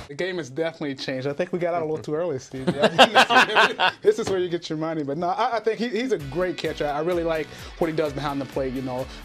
The game has definitely changed. I think we got out a little too early, Steve. This is where you get your money. But no, I think he's a great catcher. I really like what he does behind the plate.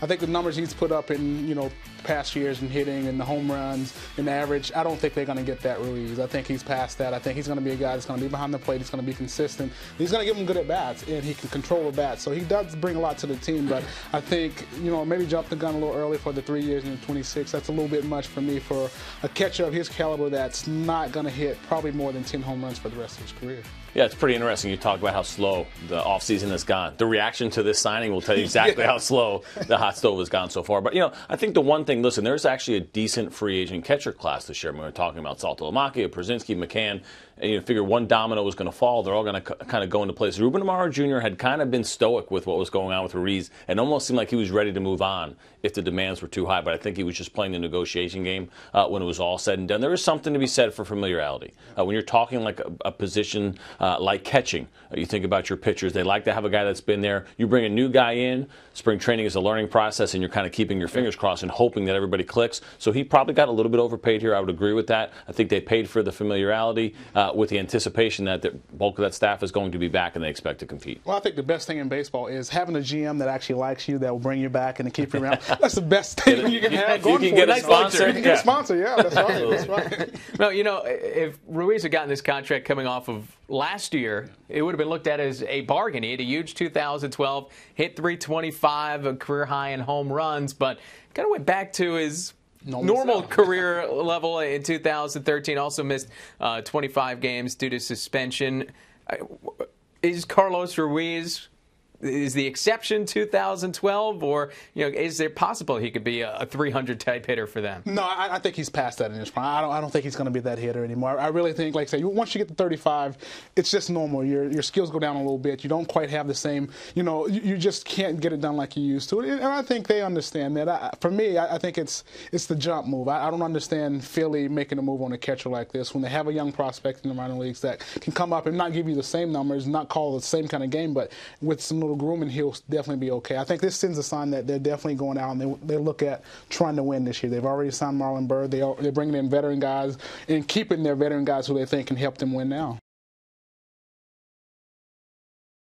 I think the numbers he's put up in past years in hitting and the home runs and the average, I don't think they're going to get that Ruiz. I think he's past that. I think he's going to be a guy that's going to be behind the plate. He's going to be consistent. He's going to give them good at bats, and he can control the bats. So he does bring a lot to the team. But I think maybe jumped the gun a little early for the 3 years and 26. That's a little bit much for me for a catcher of his caliber that's not going to hit probably more than 10 home runs for the rest of his career. Yeah, it's pretty interesting. You talk about how slow the offseason has gone. The reaction to this signing will tell you exactly how slow the hot stove has gone so far. But, I think the one thing, listen, there's actually a decent free agent catcher class this year. When we're talking about Saltalamacchia, Przinsky, McCann, and you figure one domino was going to fall. They're all going to kind of go into place. Ruben Amaro Jr. had kind of been stoic with what was going on with Ruiz and almost seemed like he was ready to move on if the demands were too high. But I think he was just playing the negotiation game when it was all said and done. There is something to be said for familiarity. When you're talking like a position like catching, you think about your pitchers. They like to have a guy that's been there. You bring a new guy in. Spring training is a learning process, and you're kind of keeping your fingers crossed and hoping that everybody clicks. So he probably got a little bit overpaid here. I would agree with that. I think they paid for the familiarity with the anticipation that the bulk of that staff is going to be back and they expect to compete. Well, I think the best thing in baseball is having a GM that actually likes you, that will bring you back and to keep you around. That's the best thing you can have. You can get a sponsor. You can get a sponsor, yeah, that's right. That's right. Well, if Ruiz had gotten this contract coming off of last year, it would have been looked at as a bargain. He had a huge 2012, hit 325, a career high in home runs, but kind of went back to his normal career level in 2013. Also missed 25 games due to suspension. Is Carlos Ruiz the exception 2012, or is there possible he could be a 300 type hitter for them? No, I think he's past that in his prime. I don't think he's going to be that hitter anymore. I really think, like I say, once you get to 35, it's just normal. Your skills go down a little bit. You don't quite have the same. You just can't get it done like you used to. And I think they understand that. For me, I think it's the jump move. I don't understand Philly making a move on a catcher like this when they have a young prospect in the minor leagues that can come up and not give you the same numbers, not call the same kind of game, but with some little grooming, he'll definitely be okay. I think this sends a sign that they're definitely going out and they look at trying to win this year. They've already signed Marlon Byrd. They're bringing in veteran guys and keeping their veteran guys who they think can help them win now.